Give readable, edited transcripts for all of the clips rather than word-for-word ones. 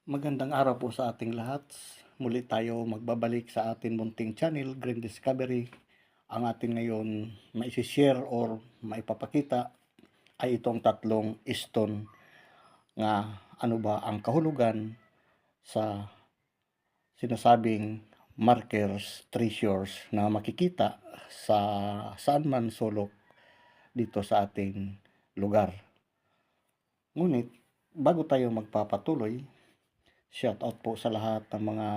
Magandang araw po sa ating lahat. Muli tayo magbabalik sa ating munting channel, Green Discovery. Ang atin ngayon maisishare or maipapakita ay itong tatlong stone nga ano ba ang kahulugan sa sinasabing markers, treasures na makikita sa saan man sulok dito sa ating lugar. Ngunit bago tayo magpapatuloy, shout out po sa lahat ng mga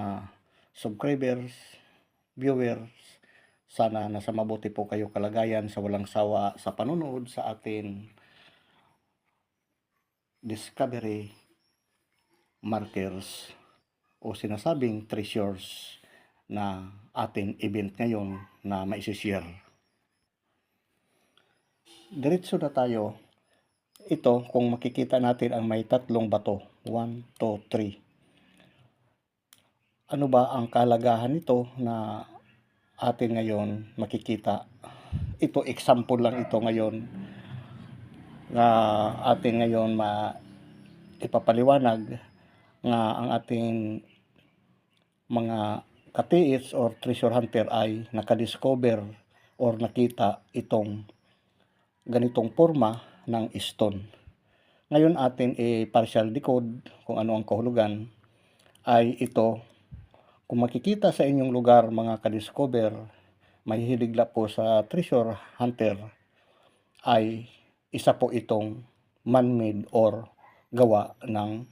subscribers, viewers. Sana nasa mabuti po kayo kalagayan sa walang sawa sa panonood sa atin Discovery Markers o sinasabing treasures na ating event ngayon na maisishare. Diretso na tayo. Ito, kung makikita natin ang may tatlong bato. 1, 2, 3. Ano ba ang kahalagahan nito na atin ngayon makikita? Ito, example lang ito ngayon na atin ngayon ipapaliwanag nga ang ating mga katiis or treasure hunter ay nakadiscover or nakita itong ganitong forma ng stone. Ngayon atin partial decode kung ano ang kahulugan ay ito. Kung makikita sa inyong lugar mga kadiscover, mahihilig po sa treasure hunter, ay isa po itong man-made or gawa ng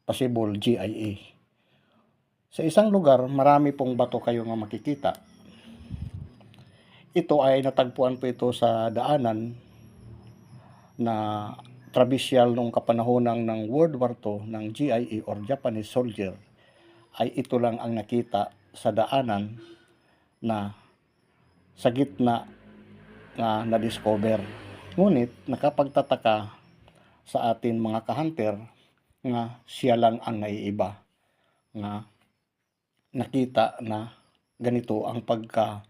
possible GIA. Sa isang lugar, marami pong bato kayo nga makikita. Ito ay natagpuan po ito sa daanan na trabisyal nung kapanahonang ng World War II ng GIA or Japanese soldier. Ay ito lang ang nakita sa daanan na sa gitna na na-discover. Ngunit nakapagtataka sa atin mga ka-hunter nga siya lang ang naiiba nga nakita na ganito ang pagka-porma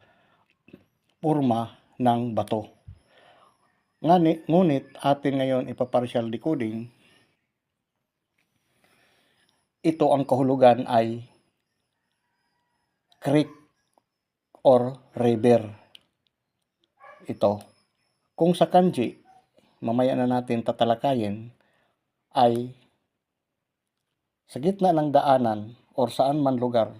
ng bato. Ngunit atin ngayon ipapartial decoding, ito ang kahulugan ay creek or river. Ito. Kung sa kanji, mamaya na natin tatalakayin, ay sa gitna ng daanan or saan man lugar,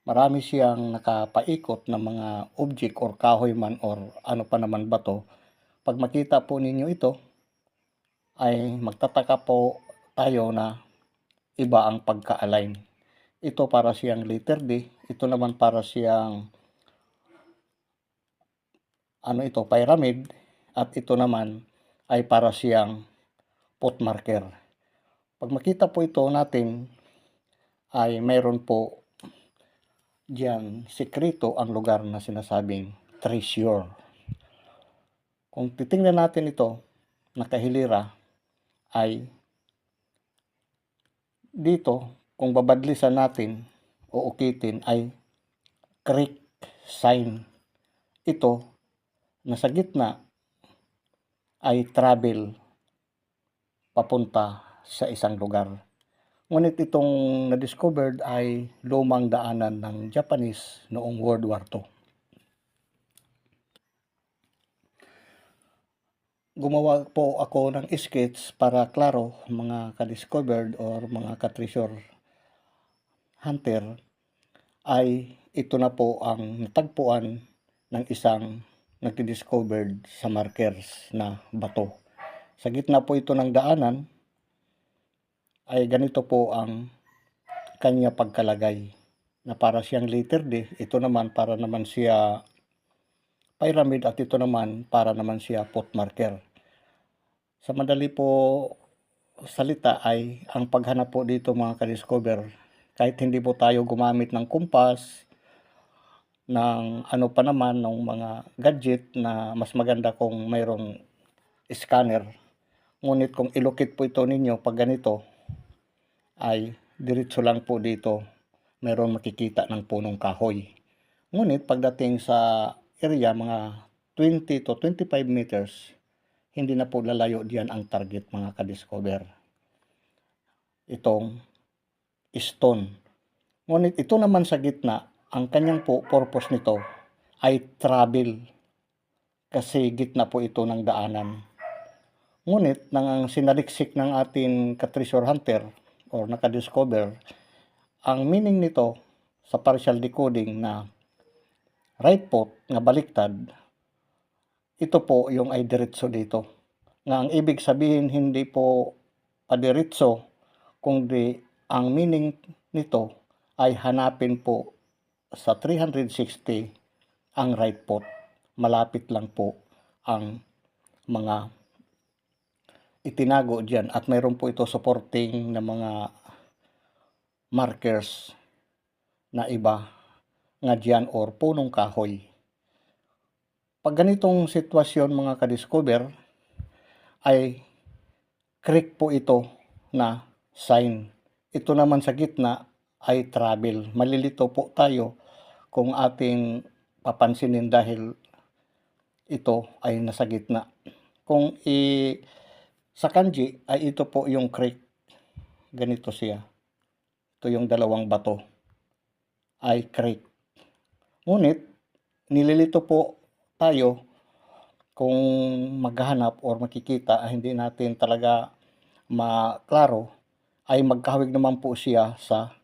marami siyang nakapaikot na mga object or kahoy man or ano pa naman bato. Pag makita po ninyo ito, ay magtataka po tayo na iba ang pagka-align. Ito para siyang letter D, ito naman para siyang pyramid, at ito naman ay para siyang pot marker. Pag makita po ito natin, ay mayroon po diyan sekreto ang lugar na sinasabing treasure. Kung titingnan natin ito, nakahilira, ay dito, kung babadlisan natin o ukitin, ay creek sign. Ito, na sa gitna, ay travel papunta sa isang lugar. Ngunit itong na-discovered ay lumang daanan ng Japanese noong World War II. Gumawa po ako ng sketch para klaro mga ka-discovered or mga ka-treasure hunter, ay ito na po ang natagpuan ng isang nagdi-discovered sa markers na bato. Sa gitna po ito ng daanan, ay ganito po ang kanya pagkalagay na para siyang letter D. Ito naman para naman siya pyramid at ito naman para naman siya pot marker. Sa madali po salita ay ang paghanap po dito mga ka-discover, kahit hindi po tayo gumamit ng kumpas, ng ano pa naman, ng mga gadget na mas maganda kung mayroong scanner. Ngunit kung ilukit po ito ninyo pag ganito, ay diretso lang po dito mayroong makikita ng punong kahoy. Ngunit pagdating sa area mga 20 to 25 meters, hindi na po lalayo diyan ang target mga ka-discover. Itong stone. Ngunit ito naman sa gitna, ang kanyang po purpose nito ay travel kasi gitna po ito ng daanan. Ngunit nang sinaliksik ng ating ka-treasure hunter or nakadiscover, ang meaning nito sa partial decoding na right pot nga baliktad, ito po yung ay diretso dito. Nga ang ibig sabihin hindi po padiretso, kundi ang meaning nito ay hanapin po sa 360 ang right pot. Malapit lang po ang mga itinago dyan at mayroon po ito supporting na mga markers na iba nga dyan or punong kahoy. Pag ganitong sitwasyon mga kadiscover ay creek po ito na sign. Ito naman sa gitna ay travel. Malilito po tayo kung ating papansinin dahil ito ay nasa gitna. Kung sa kanji ay ito po yung creek. Ganito siya. Ito yung dalawang bato ay creek. Ngunit nililito po tayo kung maghahanap or makikita hindi natin talaga maklaro ay magkahawig naman po siya sa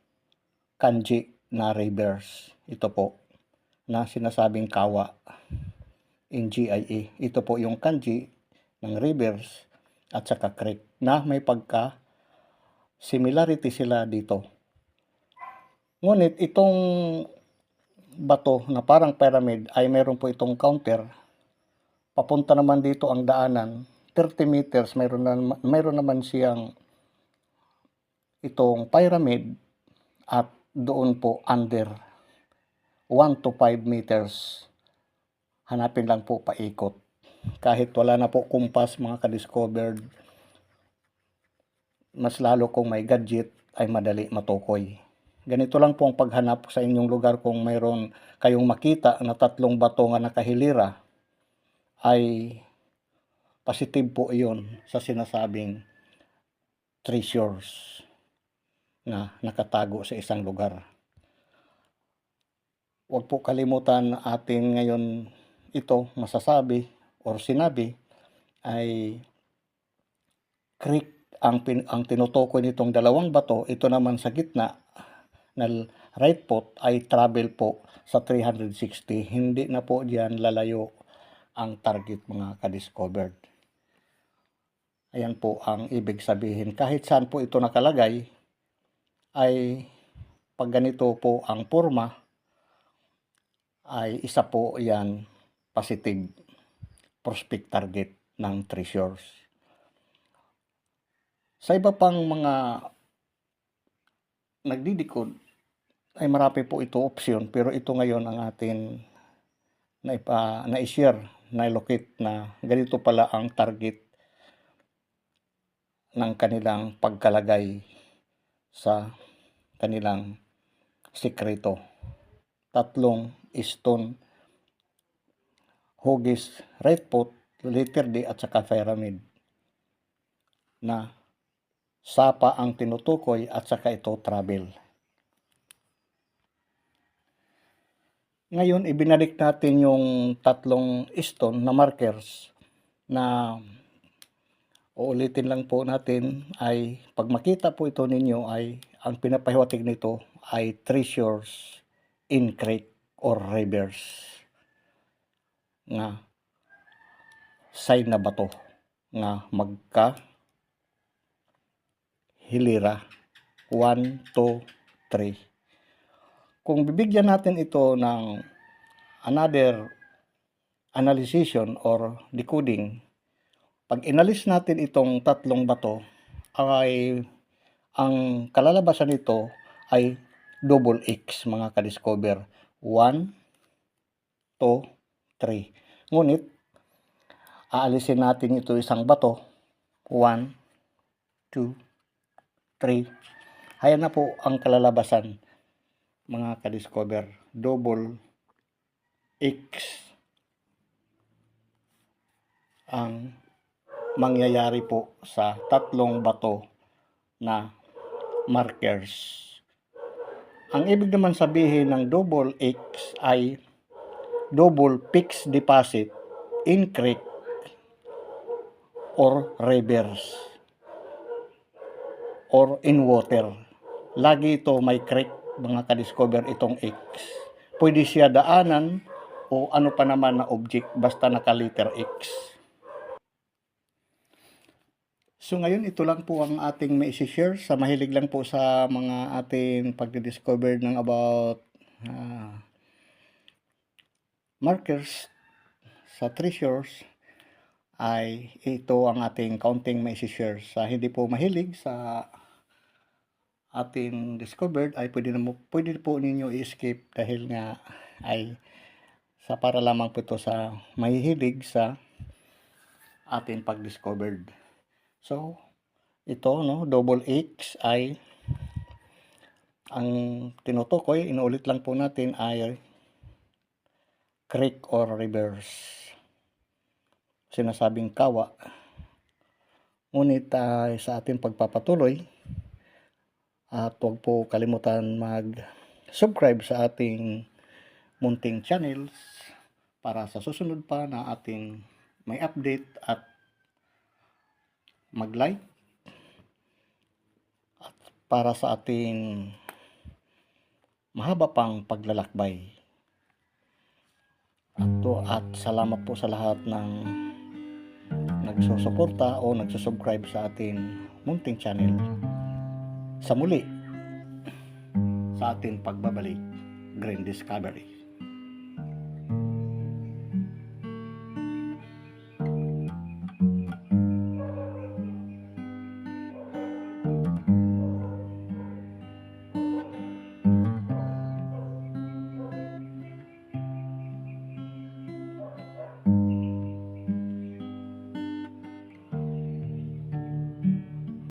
kanji na reverse. Ito po na sinasabing kawa in GIE. Ito po yung kanji ng reverse at saka creek na may pagka similarity sila dito. Ngunit itong bato na parang pyramid ay meron po itong counter. Papunta naman dito ang daanan 30 meters, mayroon naman siyang itong pyramid at doon po under 1 to 5 meters. Hanapin lang po paikot. Kahit wala na po kumpas mga ka-discovered, mas lalo kung may gadget ay madali matukoy. Ganito lang po ang paghanap sa inyong lugar kung mayroon kayong makita na tatlong bato nga nakahilira ay positive po iyon sa sinasabing treasures na nakatago sa isang lugar. Huwag po kalimutan atin ngayon ito masasabi or sinabi ay creek ang tinutukoy nitong dalawang bato. Ito naman sa gitna na right pot ay travel po sa 360. Hindi na po diyan lalayo ang target mga ka-discovered. Ayan po ang ibig sabihin. Kahit saan po ito nakalagay ay pag ganito po ang forma ay isa po yan positive prospect target ng treasures. Sa iba pang mga nagdidikod ay marami po ito option, pero ito ngayon ang atin na-share, na-locate na ganito pala ang target ng kanilang pagkalagay sa kanilang sikreto. Tatlong stone, hugis, right pot, letter D at saka pyramid na sapa ang tinutukoy at saka ito travel. Ngayon, ibinalik natin yung tatlong stone na markers na uulitin lang po natin ay pag makita po ito ninyo ay ang pinapahiwatig nito ay treasures in creek or rivers nga sign na bato nga magka hilira 1, 2, 3. Kung bibigyan natin ito ng another analysis or decoding, pag inalis natin itong tatlong bato ay ang kalalabasan nito ay double X mga ka-discover. 1, 2, 3. Ngunit aalisin natin ito isang bato. 1, 2, 3. Ayan na po ang kalalabasan mga ka-discover. Double X ang mangyayari po sa tatlong bato na markers Ang ibig naman sabihin ng double X ay double fixed deposit in creek or rivers or in water. Lagi ito may creek, mga ka-discover, itong X. Pwede siya daanan o ano pa naman na object basta naka-letter X. So ngayon, ito lang po ang ating mai-share. Sa mahilig lang po sa mga ating pagdidiscover ng about markers sa treasures, ay ito ang ating kaunting mai-share. Sa hindi po mahilig sa ating discovered, ay pwede po ninyo i-skip dahil nga ay para lamang po ito sa mahihilig sa ating pag-discovered. So, ito, no, double X ay ang tinutukoy, inuulit lang po natin, ay creek or rivers. Sinasabing kawa. Ngunit sa ating pagpapatuloy, at huwag po kalimutan mag-subscribe sa ating munting channels para sa susunod pa na ating may update, at mag-like at para sa ating mahaba pang paglalakbay. At salamat po sa lahat ng nagsusuporta o nagsusubscribe sa ating munting channel. Sa muli, sa ating pagbabalik, Green Discovery.